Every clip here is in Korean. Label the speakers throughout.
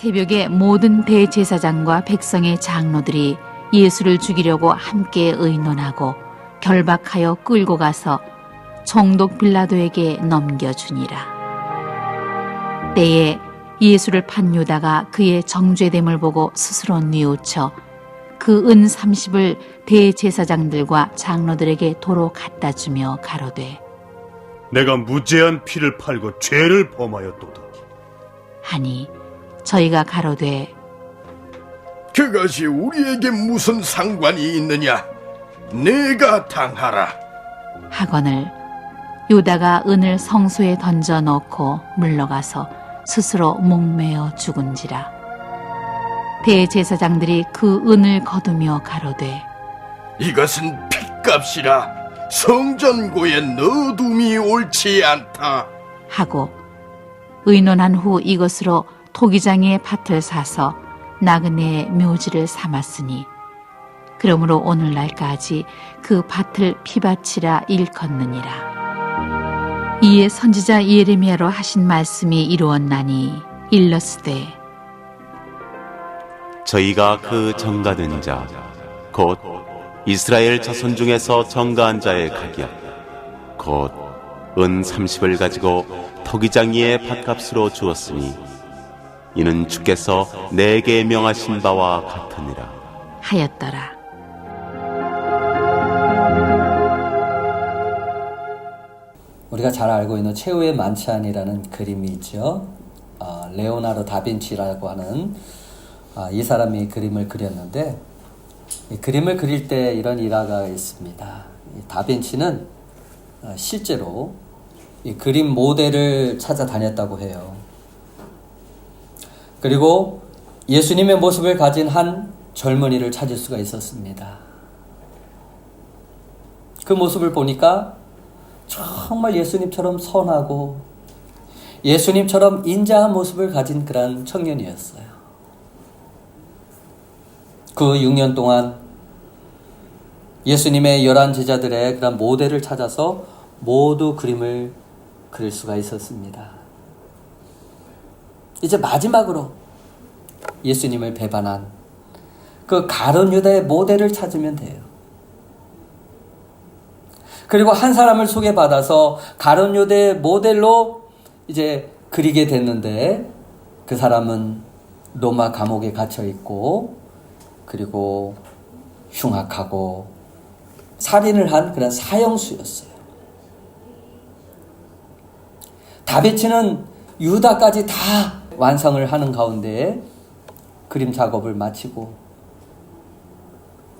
Speaker 1: 새벽에 모든 대제사장과 백성의 장로들이 예수를 죽이려고 함께 의논하고 결박하여 끌고 가서 총독 빌라도에게 넘겨주니라. 때에 예수를 판 유다가 그의 정죄됨을 보고 스스로 뉘우쳐 그 은 30을 대제사장들과 장로들에게 도로 갖다 주며 가로되
Speaker 2: 내가 무죄한 피를 팔고 죄를 범하였도다
Speaker 1: 하니 저희가 가로되
Speaker 3: 그것이 우리에게 무슨 상관이 있느냐? 내가 당하라.
Speaker 1: 하거늘 유다가 은을 성소에 던져 넣고 물러가서 스스로 목매어 죽은지라. 대제사장들이 그 은을 거두며 가로되
Speaker 3: 이것은 핏값이라. 성전고에 넣어둠이 옳지 않다.
Speaker 1: 하고 의논한 후 이것으로 토기장의 밭을 사서 나그네의 묘지를 삼았으니 그러므로 오늘날까지 그 밭을 피밭이라 일컫느니라. 이에 선지자 예레미야로 하신 말씀이 이루었나니 일러스되
Speaker 4: 저희가 그 정가된 자 곧 이스라엘 자손 중에서 정가한 자의 가격 곧 은 30을 가지고 토기장이의 밭값으로 주었으니 이는 주께서 내게 명하신 바와 같으니라
Speaker 1: 하였더라.
Speaker 5: 우리가 잘 알고 있는 최후의 만찬이라는 그림이 있죠. 레오나르도 다빈치라고 하는 이 사람이 그림을 그렸는데 이 그림을 그릴 때 이런 일화가 있습니다. 다빈치는 실제로 이 그림 모델을 찾아다녔다고 해요. 그리고 예수님의 모습을 가진 한 젊은이를 찾을 수가 있었습니다. 그 모습을 보니까 정말 예수님처럼 선하고 예수님처럼 인자한 모습을 가진 그런 청년이었어요. 그 6년 동안 예수님의 11 제자들의 그런 모델을 찾아서 모두 그림을 그릴 수가 있었습니다. 이제 마지막으로 예수님을 배반한 그 가룟 유다의 모델을 찾으면 돼요. 그리고 한 사람을 소개받아서 가룟 유다의 모델로 이제 그리게 됐는데 그 사람은 로마 감옥에 갇혀 있고 그리고 흉악하고 살인을 한 그런 사형수였어요. 다비치는 유다까지 다 완성을 하는 가운데 그림 작업을 마치고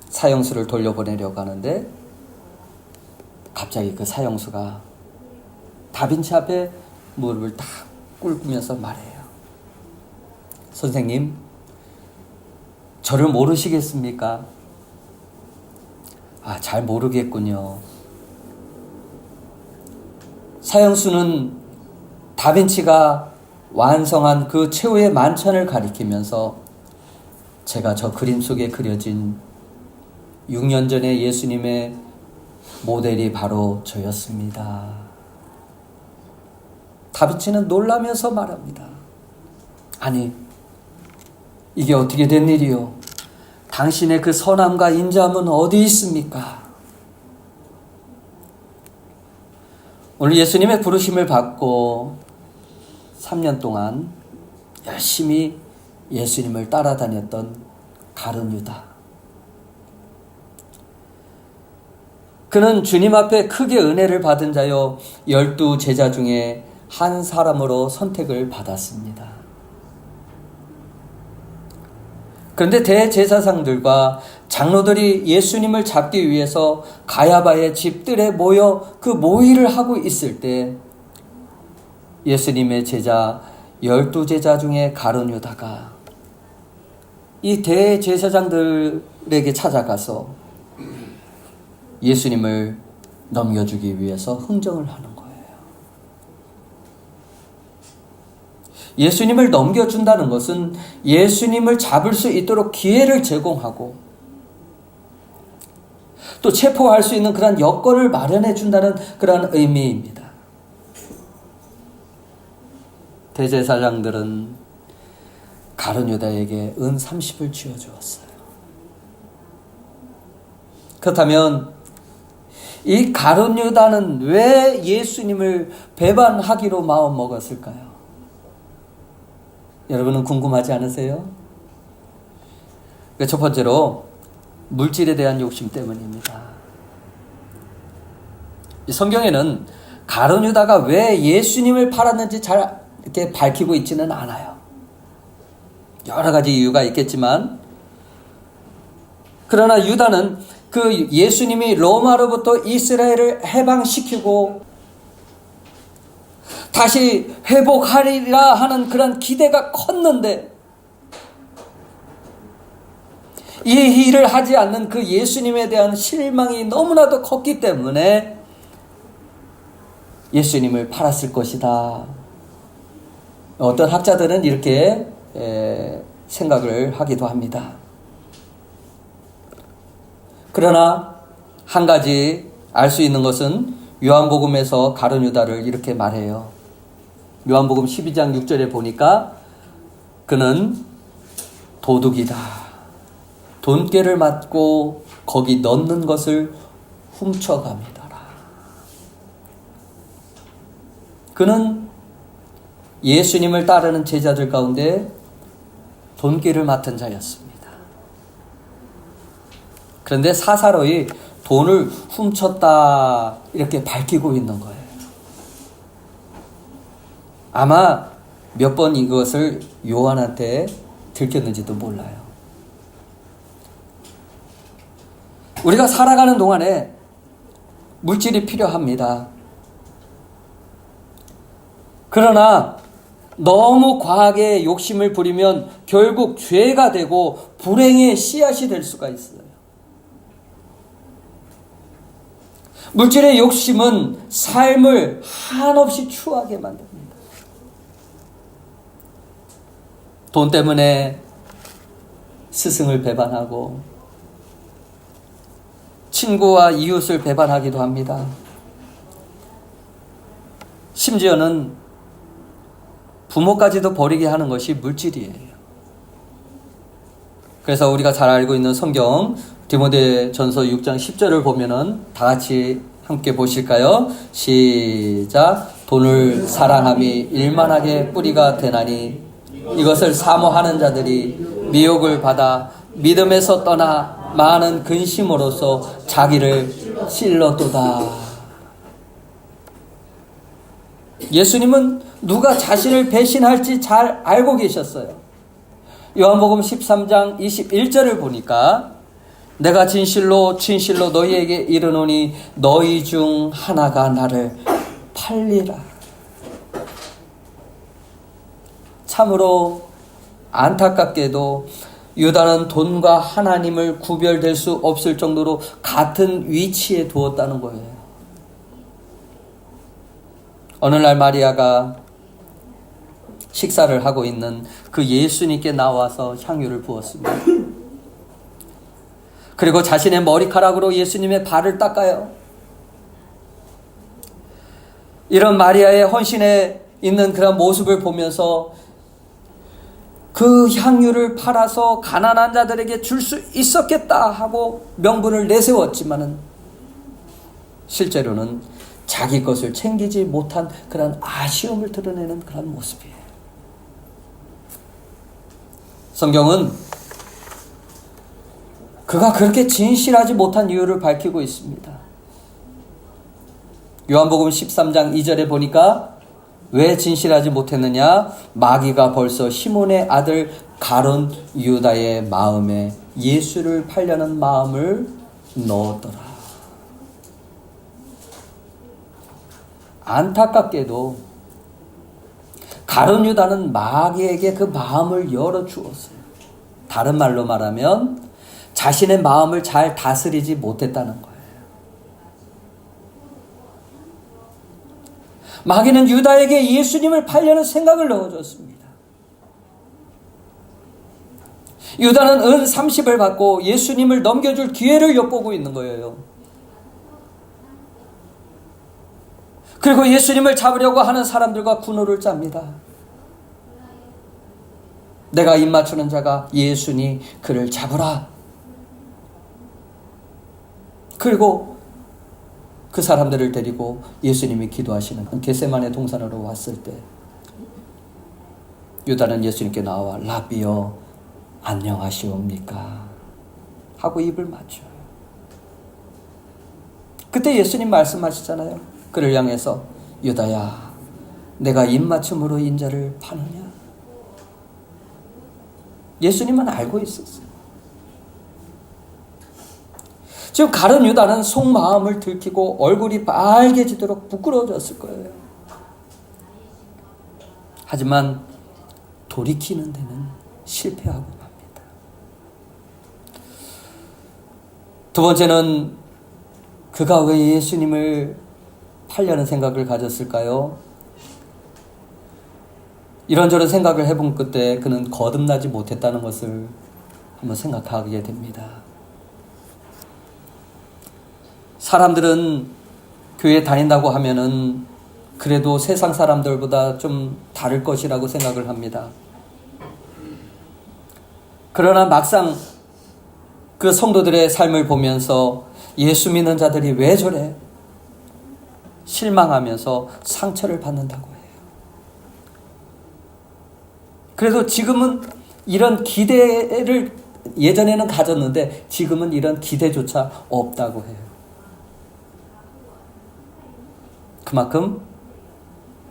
Speaker 5: 사형수를 돌려보내려고 하는데 갑자기 그 사형수가 다빈치 앞에 무릎을 딱 꿇으면서 말해요. 선생님, 저를 모르시겠습니까? 잘 모르겠군요. 사형수는 다빈치가 완성한 그 최후의 만찬을 가리키면서 제가 저 그림 속에 그려진 6년 전에 예수님의 모델이 바로 저였습니다. 다비치는 놀라면서 말합니다. 아니, 이게 어떻게 된 일이요? 당신의 그 선함과 인자함은 어디 있습니까? 오늘 예수님의 부르심을 받고 3년 동안 열심히 예수님을 따라다녔던 가룟 유다. 그는 주님 앞에 크게 은혜를 받은 자요 12 제자 중에 한 사람으로 선택을 받았습니다. 그런데 대제사장들과 장로들이 예수님을 잡기 위해서 가야바의 집들에 모여 그 모의를 하고 있을 때 예수님의 제자 12 제자 중에 가룟 유다가 이 대제사장들에게 찾아가서 예수님을 넘겨주기 위해서 흥정을 하는 거예요. 예수님을 넘겨준다는 것은 예수님을 잡을 수 있도록 기회를 제공하고 또 체포할 수 있는 그런 여건을 마련해 준다는 그런 의미입니다. 대제사장들은 가룟 유다에게 은 30을 쥐어주었어요. 그렇다면 이 가룟 유다는 왜 예수님을 배반하기로 마음먹었을까요? 여러분은 궁금하지 않으세요? 첫 번째로 물질에 대한 욕심 때문입니다. 이 성경에는 가룟 유다가 왜 예수님을 팔았는지 잘 이렇게 밝히고 있지는 않아요. 여러 가지 이유가 있겠지만, 그러나 유다는 그 예수님이 로마로부터 이스라엘을 해방시키고 다시 회복하리라 하는 그런 기대가 컸는데, 이 일을 하지 않는 그 예수님에 대한 실망이 너무나도 컸기 때문에 예수님을 팔았을 것이다. 어떤 학자들은 이렇게 생각을 하기도 합니다. 그러나 한 가지 알 수 있는 것은 요한복음에서 가룟 유다를 이렇게 말해요. 요한복음 12장 6절에 보니까 그는 도둑이다. 돈깨를 맞고 거기 넣는 것을 훔쳐갑니다. 그는 예수님을 따르는 제자들 가운데 돈깨를 맡은 자였습니다. 그런데 사사로이 돈을 훔쳤다 이렇게 밝히고 있는 거예요. 아마 몇 번 이것을 요한한테 들켰는지도 몰라요. 우리가 살아가는 동안에 물질이 필요합니다. 그러나 너무 과하게 욕심을 부리면 결국 죄가 되고 불행의 씨앗이 될 수가 있어요. 물질의 욕심은 삶을 한없이 추하게 만듭니다. 돈 때문에 스승을 배반하고 친구와 이웃을 배반하기도 합니다. 심지어는 부모까지도 버리게 하는 것이 물질이에요. 그래서 우리가 잘 알고 있는 성경 디모데전서 6장 10절을 보면은 다 같이 함께 보실까요? 시작. 돈을 사랑함이 일만하게 뿌리가 되나니 이것을 사모하는 자들이 미혹을 받아 믿음에서 떠나 많은 근심으로써 자기를 찔렀도다. 예수님은 누가 자신을 배신할지 잘 알고 계셨어요. 요한복음 13장 21절을 보니까 내가 진실로 진실로 너희에게 이르노니 너희 중 하나가 나를 팔리라. 참으로 안타깝게도 유다는 돈과 하나님을 구별될 수 없을 정도로 같은 위치에 두었다는 거예요. 어느 날 마리아가 식사를 하고 있는 그 예수님께 나와서 향유를 부었습니다. 그리고 자신의 머리카락으로 예수님의 발을 닦아요. 이런 마리아의 헌신에 있는 그런 모습을 보면서 그 향유를 팔아서 가난한 자들에게 줄 수 있었겠다 하고 명분을 내세웠지만은 실제로는 자기 것을 챙기지 못한 그런 아쉬움을 드러내는 그런 모습이에요. 성경은 그가 그렇게 진실하지 못한 이유를 밝히고 있습니다. 요한복음 13장 2절에 보니까 왜 진실하지 못했느냐? 마귀가 벌써 시몬의 아들 가룟 유다의 마음에 예수를 팔려는 마음을 넣었더라. 안타깝게도 가룟 유다는 마귀에게 그 마음을 열어주었어요. 다른 말로 말하면 자신의 마음을 잘 다스리지 못했다는 거예요. 마귀는 유다에게 예수님을 팔려는 생각을 넣어줬습니다. 유다는 은 30을 받고 예수님을 넘겨줄 기회를 엿보고 있는 거예요. 그리고 예수님을 잡으려고 하는 사람들과 군호를 짭니다. 내가 입맞추는 자가 예수니 그를 잡으라. 그리고 그 사람들을 데리고 예수님이 기도하시는 겟세마네 동산으로 왔을 때 유다는 예수님께 나와 라비여 안녕하시옵니까 하고 입을 맞춰요. 그때 예수님 말씀하시잖아요. 그를 향해서 유다야 내가 입맞춤으로 인자를 파느냐. 예수님은 알고 있었어요. 지금 가룟 유다는 속마음을 들키고 얼굴이 빨개지도록 부끄러워졌을 거예요. 하지만 돌이키는 데는 실패하고 맙니다. 두 번째는 그가 왜 예수님을 팔려는 생각을 가졌을까요? 이런저런 생각을 해본 끝에 그는 거듭나지 못했다는 것을 한번 생각하게 됩니다. 사람들은 교회 다닌다고 하면은 그래도 세상 사람들보다 좀 다를 것이라고 생각을 합니다. 그러나 막상 그 성도들의 삶을 보면서 예수 믿는 자들이 왜 저래? 실망하면서 상처를 받는다고 해요. 그래서 지금은 이런 기대를 예전에는 가졌는데 지금은 이런 기대조차 없다고 해요. 그만큼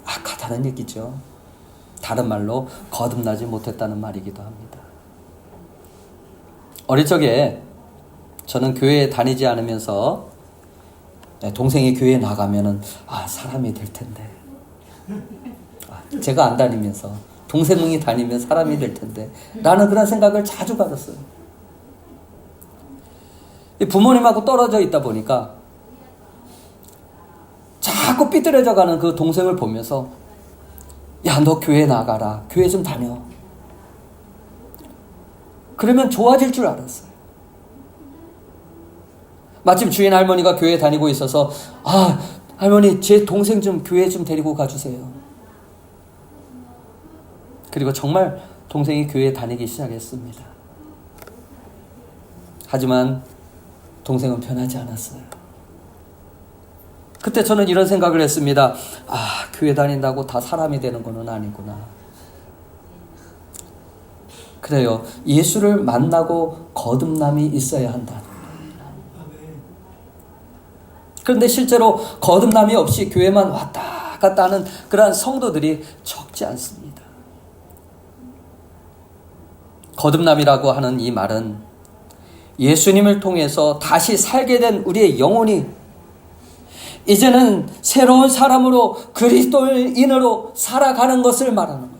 Speaker 5: 악하다는 얘기죠. 다른 말로 거듭나지 못했다는 말이기도 합니다. 어릴 적에 저는 교회에 다니지 않으면서 동생이 교회에 나가면은 사람이 될 텐데 제가 안 다니면서 동생이 다니면 사람이 될 텐데 라는 그런 생각을 자주 가졌어요. 부모님하고 떨어져 있다 보니까 자꾸 삐뚤어져 가는 그 동생을 보면서 야, 너 교회 나가라. 교회 좀 다녀. 그러면 좋아질 줄 알았어요. 마침 주인 할머니가 교회 다니고 있어서 할머니 제 동생 좀 교회 좀 데리고 가주세요. 그리고 정말 동생이 교회에 다니기 시작했습니다. 하지만 동생은 변하지 않았어요. 그때 저는 이런 생각을 했습니다. 교회 다닌다고 다 사람이 되는 건 아니구나. 그래요. 예수를 만나고 거듭남이 있어야 한다. 그런데 실제로 거듭남이 없이 교회만 왔다 갔다 하는 그러한 성도들이 적지 않습니다. 거듭남이라고 하는 이 말은 예수님을 통해서 다시 살게 된 우리의 영혼이 이제는 새로운 사람으로 그리스도인으로 살아가는 것을 말하는 거예요.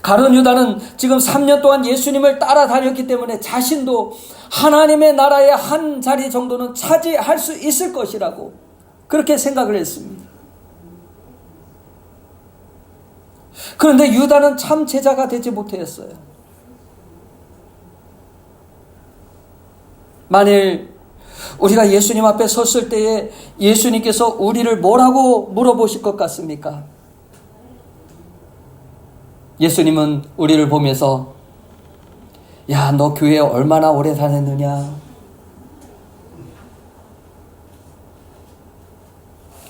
Speaker 5: 가룟 유다는 지금 3년 동안 예수님을 따라다녔기 때문에 자신도 하나님의 나라의 한 자리 정도는 차지할 수 있을 것이라고 그렇게 생각을 했습니다. 그런데 유다는 참 제자가 되지 못했어요. 만일 우리가 예수님 앞에 섰을 때에 예수님께서 우리를 뭐라고 물어보실 것 같습니까? 예수님은 우리를 보면서 야, 너 교회에 얼마나 오래 다녔느냐?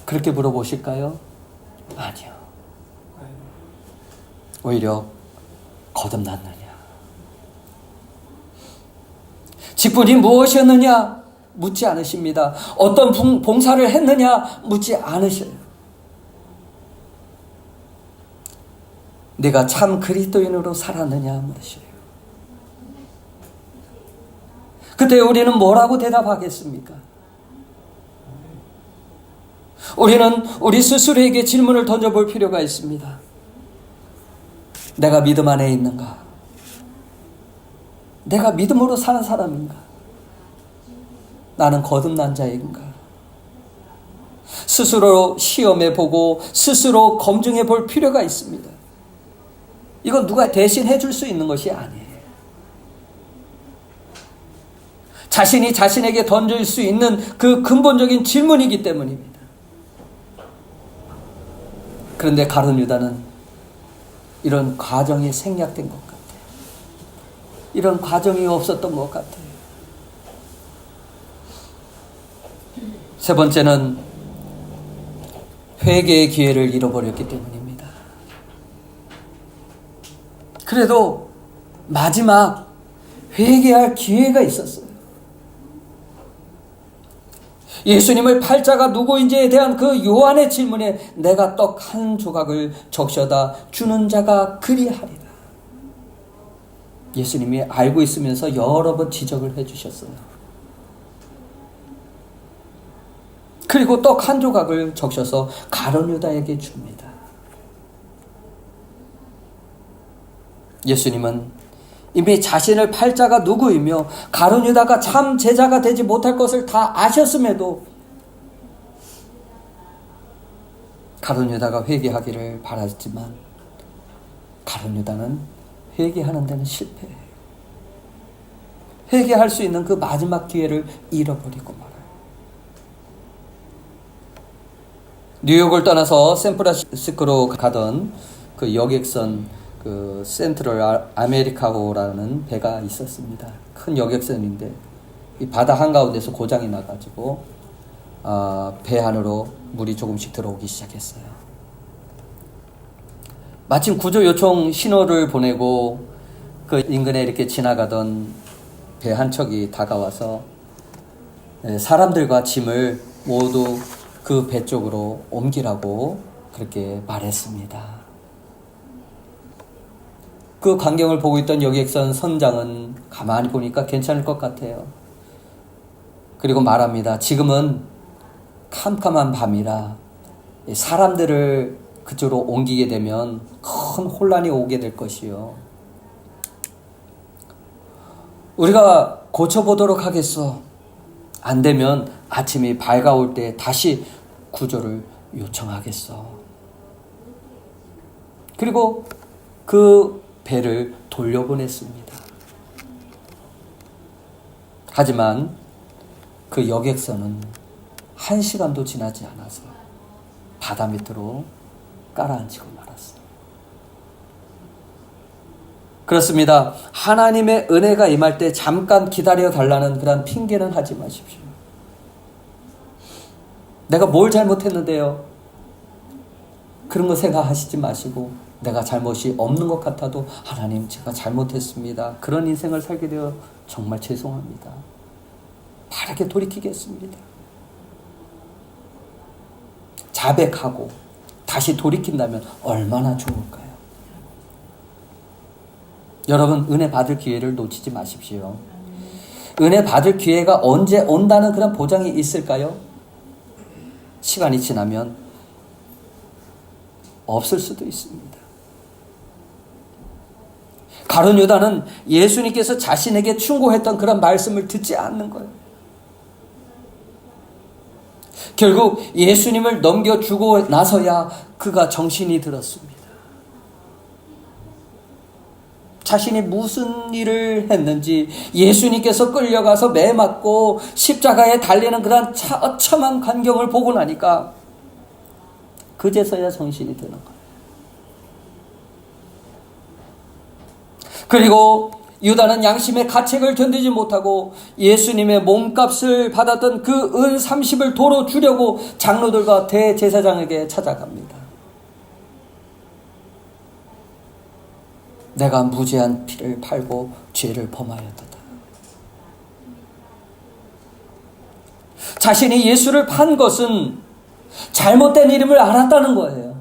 Speaker 5: 그렇게 물어보실까요? 아니요. 오히려 거듭났느냐? 직분이 무엇이었느냐? 묻지 않으십니다. 어떤 봉사를 했느냐? 묻지 않으셔요. 내가 참 그리스도인으로 살았느냐? 물으셔요. 그때 우리는 뭐라고 대답하겠습니까? 우리는 우리 스스로에게 질문을 던져볼 필요가 있습니다. 내가 믿음 안에 있는가? 내가 믿음으로 사는 사람인가? 나는 거듭난 자인가? 스스로 시험해 보고 스스로 검증해 볼 필요가 있습니다. 이건 누가 대신 해줄 수 있는 것이 아니에요. 자신이 자신에게 던질 수 있는 그 근본적인 질문이기 때문입니다. 그런데 가룟 유다는 이런 과정이 생략된 것 같아요. 이런 과정이 없었던 것 같아요. 세 번째는 회개의 기회를 잃어버렸기 때문입니다. 그래도 마지막 회개할 기회가 있었어요. 예수님을 팔자가 누구인지에 대한 그 요한의 질문에 내가 떡 한 조각을 적셔다 주는 자가 그리하리라. 예수님이 알고 있으면서 여러 번 지적을 해주셨어요. 그리고 떡 한 조각을 적셔서 가룟 유다에게 줍니다. 예수님은 이미 자신을 팔자가 누구이며 가룟 유다가 참 제자가 되지 못할 것을 다 아셨음에도 가룟 유다가 회개하기를 바랐지만 가룟 유다는 회개하는 데는 실패해요. 회개할 수 있는 그 마지막 기회를 잃어버리고 말아요. 뉴욕을 떠나서 샌프란시스코로 가던 그 여객선 그 센트럴 아메리카호라는 배가 있었습니다. 큰 여객선인데 이 바다 한가운데서 고장이 나가지고 배 안으로 물이 조금씩 들어오기 시작했어요. 마침 구조 요청 신호를 보내고 그 인근에 이렇게 지나가던 배 한 척이 다가와서 사람들과 짐을 모두 그 배 쪽으로 옮기라고 그렇게 말했습니다. 그 광경을 보고 있던 여객선 선장은 가만히 보니까 괜찮을 것 같아요. 그리고 말합니다. 지금은 캄캄한 밤이라 사람들을 그쪽으로 옮기게 되면 큰 혼란이 오게 될 것이요. 우리가 고쳐보도록 하겠어. 안 되면 아침이 밝아올 때 다시 구조를 요청하겠어. 그리고 그 배를 돌려보냈습니다. 하지만 그 여객선은 1시간도 지나지 않아서 바다 밑으로 깔아앉히고 말았어요. 그렇습니다. 하나님의 은혜가 임할 때 잠깐 기다려달라는 그런 핑계는 하지 마십시오. 내가 뭘 잘못했는데요? 그런 거 생각하시지 마시고 내가 잘못이 없는 것 같아도 하나님 제가 잘못했습니다. 그런 인생을 살게 되어 정말 죄송합니다. 바르게 돌이키겠습니다. 자백하고 다시 돌이킨다면 얼마나 좋을까요? 여러분 은혜 받을 기회를 놓치지 마십시오. 은혜 받을 기회가 언제 온다는 그런 보장이 있을까요? 시간이 지나면 없을 수도 있습니다. 가룟 유다는 예수님께서 자신에게 충고했던 그런 말씀을 듣지 않는 거예요. 결국 예수님을 넘겨주고 나서야 그가 정신이 들었습니다. 자신이 무슨 일을 했는지 예수님께서 끌려가서 매 맞고 십자가에 달리는 그런 처참한 광경을 보고 나니까 그제서야 정신이 드는 거예요. 그리고 유다는 양심의 가책을 견디지 못하고 예수님의 몸값을 받았던 그 은 30을 도로 주려고 장로들과 대제사장에게 찾아갑니다. 내가 무죄한 피를 팔고 죄를 범하였도다. 자신이 예수를 판 것은 잘못된 이름을 알았다는 거예요.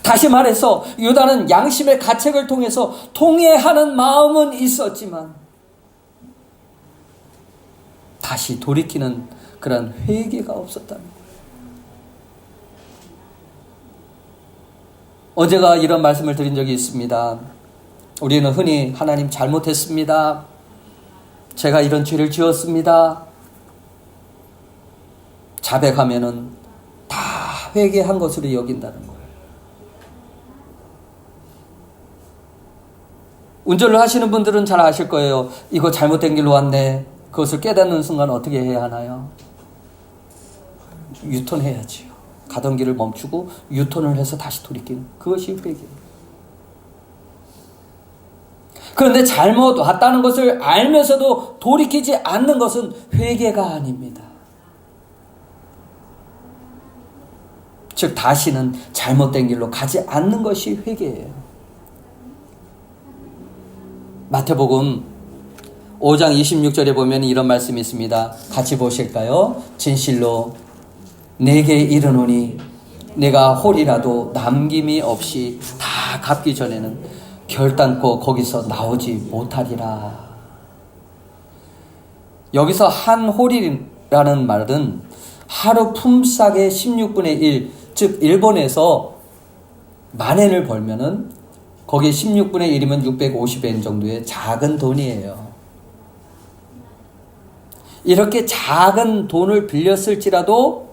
Speaker 5: 다시 말해서 유다는 양심의 가책을 통해서 통회하는 마음은 있었지만 다시 돌이키는 그런 회개가 없었다는 거예요. 어제가 이런 말씀을 드린 적이 있습니다. 우리는 흔히 하나님 잘못했습니다. 제가 이런 죄를 지었습니다. 자백하면은 다 회개한 것으로 여긴다는 거예요. 운전을 하시는 분들은 잘 아실 거예요. 이거 잘못된 길로 왔네. 그것을 깨닫는 순간 어떻게 해야 하나요? 유턴해야지요. 가던 길을 멈추고 유턴을 해서 다시 돌이키는 그것이 회개예요. 그런데 잘못 왔다는 것을 알면서도 돌이키지 않는 것은 회개가 아닙니다. 즉 다시는 잘못된 길로 가지 않는 것이 회개예요. 마태복음 5장 26절에 보면 이런 말씀이 있습니다. 같이 보실까요? 진실로 내게 이르노니 내가 홀이라도 남김이 없이 다 갚기 전에는 결단코 거기서 나오지 못하리라. 여기서 한 홀이라는 말은 하루 품삯의 16분의 1, 즉 일본에서 만엔을 벌면은 거기에 16분의 1이면 650엔 정도의 작은 돈이에요. 이렇게 작은 돈을 빌렸을지라도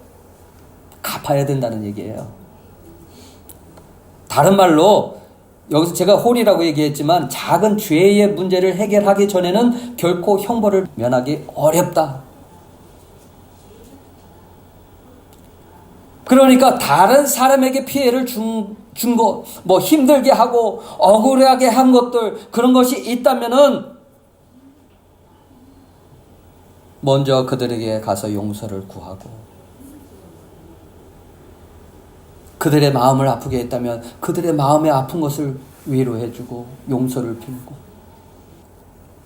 Speaker 5: 갚아야 된다는 얘기예요. 다른 말로 여기서 제가 홀이라고 얘기했지만 작은 죄의 문제를 해결하기 전에는 결코 형벌을 면하기 어렵다. 그러니까 다른 사람에게 피해를 준 것, 뭐 힘들게 하고 억울하게 한 것들, 그런 것이 있다면은 먼저 그들에게 가서 용서를 구하고, 그들의 마음을 아프게 했다면 그들의 마음에 아픈 것을 위로해주고 용서를 빌고,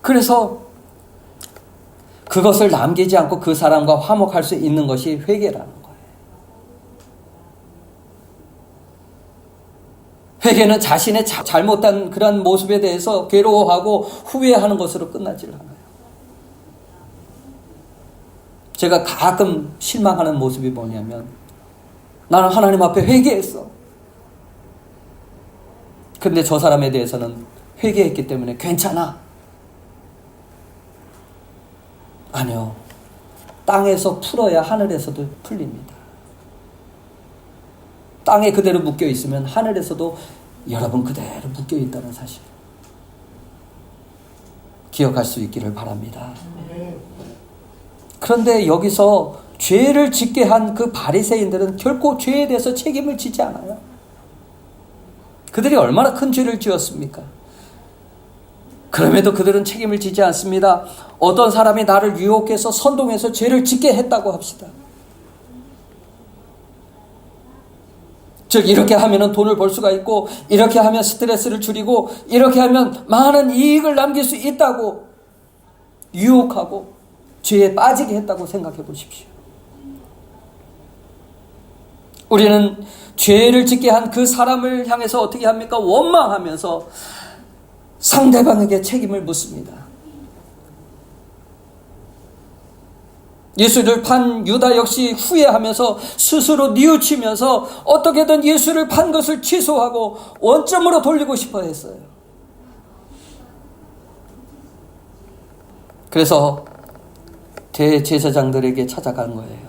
Speaker 5: 그래서 그것을 남기지 않고 그 사람과 화목할 수 있는 것이 회개라는 거예요. 회개는 자신의 잘못한 그런 모습에 대해서 괴로워하고 후회하는 것으로 끝나지 않아요. 제가 가끔 실망하는 모습이 뭐냐면, 나는 하나님 앞에 회개했어. 근데 저 사람에 대해서는 회개했기 때문에 괜찮아. 아니요. 땅에서 풀어야 하늘에서도 풀립니다. 땅에 그대로 묶여 있으면 하늘에서도 여러분 그대로 묶여 있다는 사실 기억할 수 있기를 바랍니다. 그런데 여기서 죄를 짓게 한 그 바리새인들은 결코 죄에 대해서 책임을 지지 않아요. 그들이 얼마나 큰 죄를 지었습니까? 그럼에도 그들은 책임을 지지 않습니다. 어떤 사람이 나를 유혹해서 선동해서 죄를 짓게 했다고 합시다. 즉 이렇게 하면 돈을 벌 수가 있고, 이렇게 하면 스트레스를 줄이고, 이렇게 하면 많은 이익을 남길 수 있다고 유혹하고 죄에 빠지게 했다고 생각해 보십시오. 우리는 죄를 짓게 한 그 사람을 향해서 어떻게 합니까? 원망하면서 상대방에게 책임을 묻습니다. 예수를 판 유다 역시 후회하면서 스스로 뉘우치면서 어떻게든 예수를 판 것을 취소하고 원점으로 돌리고 싶어 했어요. 그래서 대제사장들에게 찾아간 거예요.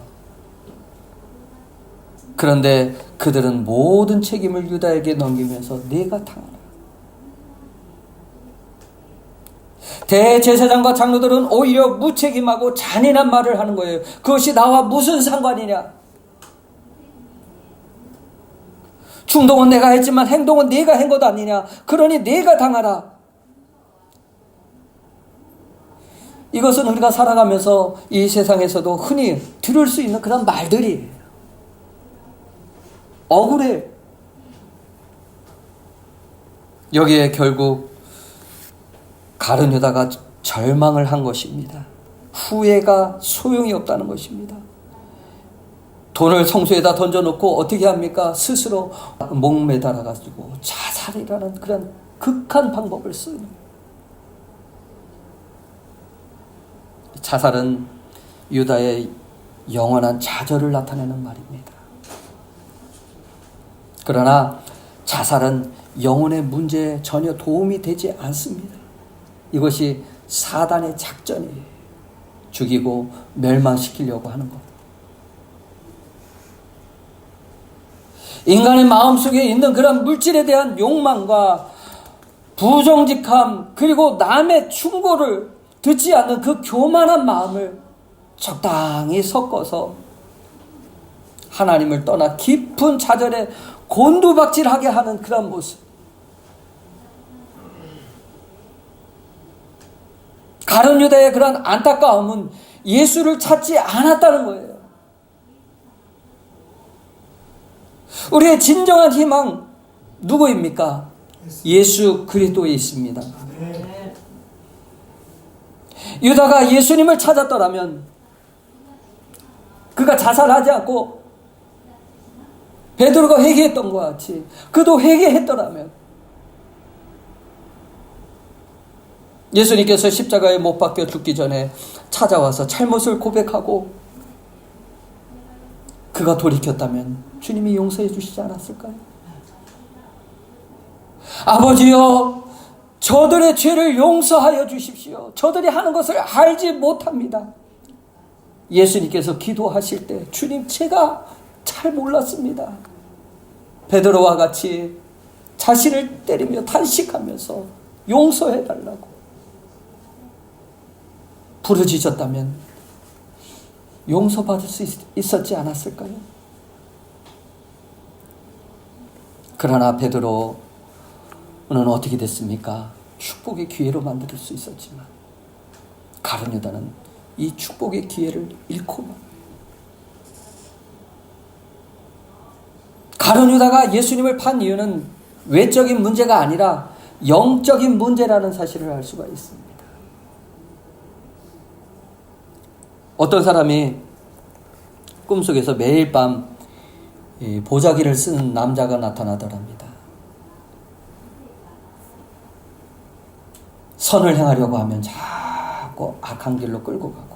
Speaker 5: 그런데 그들은 모든 책임을 유다에게 넘기면서 네가 당하라. 대제사장과 장로들은 오히려 무책임하고 잔인한 말을 하는 거예요. 그것이 나와 무슨 상관이냐? 충동은 내가 했지만 행동은 네가 한 것 아니냐? 그러니 네가 당하라. 이것은 우리가 살아가면서 이 세상에서도 흔히 들을 수 있는 그런 말들이에요. 억울해. 여기에 결국 가룟 유다가 절망을 한 것입니다. 후회가 소용이 없다는 것입니다. 돈을 성소에다 던져놓고 어떻게 합니까? 스스로 목매달아가지고 자살이라는 그런 극한 방법을 쓰는. 자살은 유다의 영원한 좌절을 나타내는 말입니다. 그러나 자살은 영혼의 문제에 전혀 도움이 되지 않습니다. 이것이 사단의 작전이에요. 죽이고 멸망시키려고 하는 것. 인간의 마음속에 있는 그런 물질에 대한 욕망과 부정직함, 그리고 남의 충고를 듣지 않는 그 교만한 마음을 적당히 섞어서 하나님을 떠나 깊은 좌절에 곤두박질하게 하는 그런 모습. 가룟 유다의 그런 안타까움은 예수를 찾지 않았다는 거예요. 우리의 진정한 희망 누구입니까? 예수 그리스도에 있습니다. 유다가 예수님을 찾았더라면, 그가 자살하지 않고 베드로가 회개했던 것 같이 그도 회개했더라면, 예수님께서 십자가에 못 박혀 죽기 전에 찾아와서 잘못을 고백하고 그가 돌이켰다면 주님이 용서해 주시지 않았을까요? 아버지여, 저들의 죄를 용서하여 주십시오. 저들이 하는 것을 알지 못합니다. 예수님께서 기도하실 때, 주님, 제가 잘 몰랐습니다. 베드로와 같이 자신을 때리며 탄식하면서 용서해 달라고 부르짖었다면 용서받을 수 있었지 않았을까요? 그러나 베드로는 어떻게 됐습니까? 축복의 기회로 만들 수 있었지만 가룟 유다는 이 축복의 기회를 잃고만. 가룟 유다가 예수님을 판 이유는 외적인 문제가 아니라 영적인 문제라는 사실을 알 수가 있습니다. 어떤 사람이 꿈속에서 매일 밤 보자기를 쓰는 남자가 나타나더랍니다. 선을 행하려고 하면 자꾸 악한 길로 끌고 가고,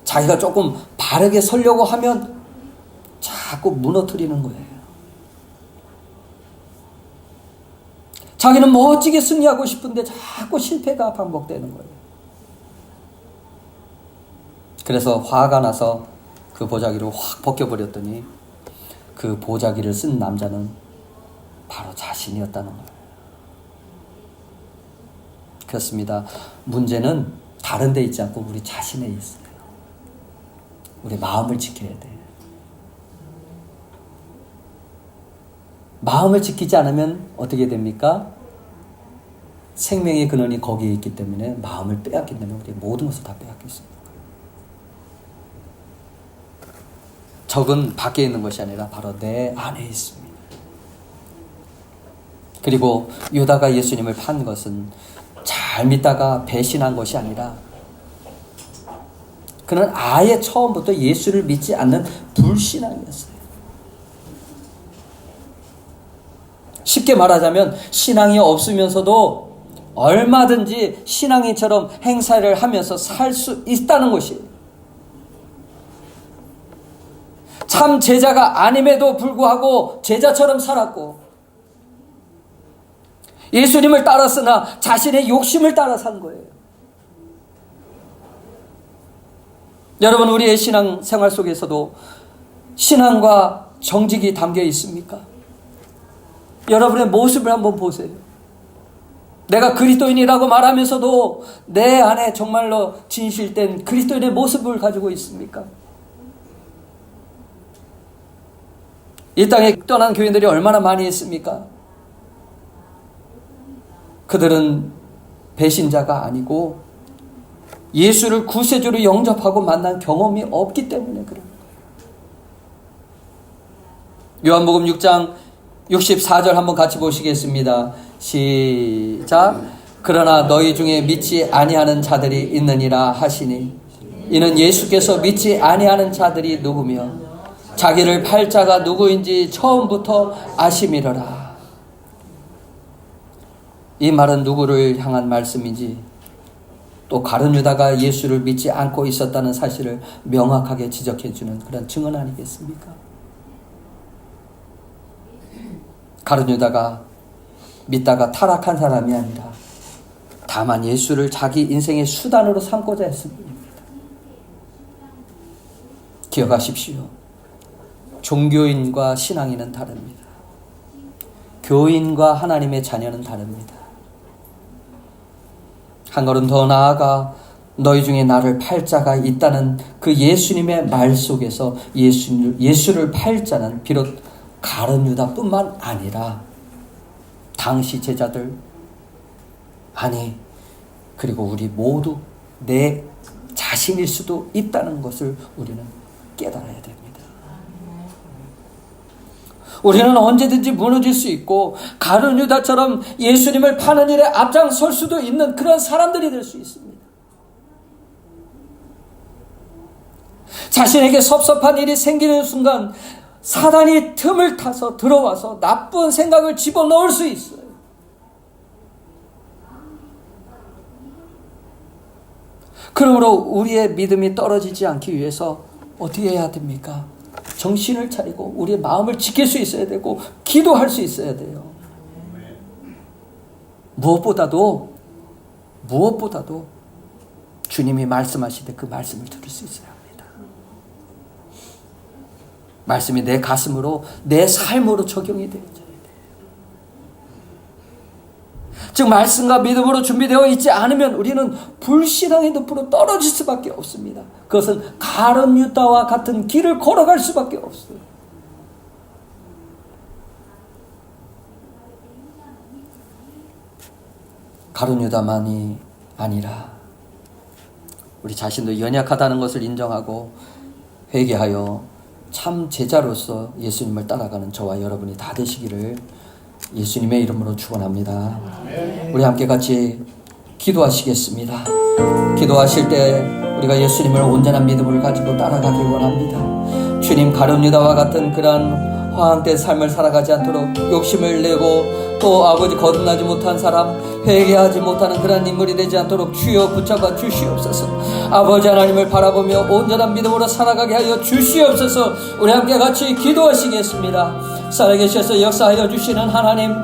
Speaker 5: 자기가 조금 바르게 서려고 하면 자꾸 무너뜨리는 거예요. 자기는 멋지게 승리하고 싶은데 자꾸 실패가 반복되는 거예요. 그래서 화가 나서 그 보자기를 확 벗겨버렸더니 그 보자기를 쓴 남자는 바로 자신이었다는 거예요. 그렇습니다. 문제는 다른 데 있지 않고 우리 자신에 있어요. 우리 마음을 지켜야 돼요. 마음을 지키지 않으면 어떻게 됩니까? 생명의 근원이 거기에 있기 때문에 마음을 빼앗긴다면 우리 모든 것을 다 빼앗겼습니다. 적은 밖에 있는 것이 아니라 바로 내 안에 있습니다. 그리고 유다가 예수님을 판 것은 잘 믿다가 배신한 것이 아니라 그는 아예 처음부터 예수를 믿지 않는 불신앙이었어요. 쉽게 말하자면 신앙이 없으면서도 얼마든지 신앙인처럼 행사를 하면서 살 수 있다는 것이에요. 참 제자가 아님에도 불구하고 제자처럼 살았고, 예수님을 따랐으나 자신의 욕심을 따라 산 거예요. 여러분, 우리의 신앙 생활 속에서도 신앙과 정직이 담겨 있습니까? 여러분의 모습을 한번 보세요. 내가 그리스도인이라고 말하면서도 내 안에 정말로 진실된 그리스도인의 모습을 가지고 있습니까? 이 땅에 떠난 교인들이 얼마나 많이 있습니까? 그들은 배신자가 아니고 예수를 구세주로 영접하고 만난 경험이 없기 때문에 그런 거예요. 요한복음 6장 64절 한번 같이 보시겠습니다. 시작. 그러나 너희 중에 믿지 아니하는 자들이 있느니라 하시니, 이는 예수께서 믿지 아니하는 자들이 누구며 자기를 팔 자가 누구인지 처음부터 아심이러라. 이 말은 누구를 향한 말씀인지, 또 가룟 유다가 예수를 믿지 않고 있었다는 사실을 명확하게 지적해주는 그런 증언 아니겠습니까? 가룟 유다가 믿다가 타락한 사람이 아니라 다만 예수를 자기 인생의 수단으로 삼고자 했습니다. 기억하십시오. 종교인과 신앙인은 다릅니다. 교인과 하나님의 자녀는 다릅니다. 한 걸음 더 나아가 너희 중에 나를 팔 자가 있다는 그 예수님의 말 속에서 예수를 팔 자는 비록 가룟 유다뿐만 아니라 당시 제자들, 아니 그리고 우리 모두 내 자신일 수도 있다는 것을 우리는 깨달아야 됩니다. 우리는 언제든지 무너질 수 있고 가룟 유다처럼 예수님을 파는 일에 앞장설 수도 있는 그런 사람들이 될 수 있습니다. 자신에게 섭섭한 일이 생기는 순간 사단이 틈을 타서 들어와서 나쁜 생각을 집어넣을 수 있어요. 그러므로 우리의 믿음이 떨어지지 않기 위해서 어떻게 해야 됩니까? 정신을 차리고 우리의 마음을 지킬 수 있어야 되고 기도할 수 있어야 돼요. 무엇보다도 주님이 말씀하실 때 그 말씀을 들을 수 있어야 합니다. 말씀이 내 가슴으로, 내 삶으로 적용이 되어져야 돼요. 즉 말씀과 믿음으로 준비되어 있지 않으면 우리는 불신앙의 늪으로 떨어질 수밖에 없습니다. 그것은 가룟 유다와 같은 길을 걸어갈 수밖에 없어요. 가룟 유다만이 아니라 우리 자신도 연약하다는 것을 인정하고 회개하여 참 제자로서 예수님을 따라가는 저와 여러분이 다 되시기를 예수님의 이름으로 축원합니다. 우리 함께 같이 기도하시겠습니다. 기도하실 때 우리가 예수님을 온전한 믿음을 가지고 따라가길 원합니다. 주님, 가룟 유다와 같은 그러한 화한된 삶을 살아가지 않도록 욕심을 내고 또 아버지 거듭나지 못한 사람, 회개하지 못하는 그런 인물이 되지 않도록 주여 붙잡아 주시옵소서. 아버지 하나님을 바라보며 온전한 믿음으로 살아가게 하여 주시옵소서. 우리 함께 같이 기도하시겠습니다. 살아계셔서 역사하여 주시는 하나님,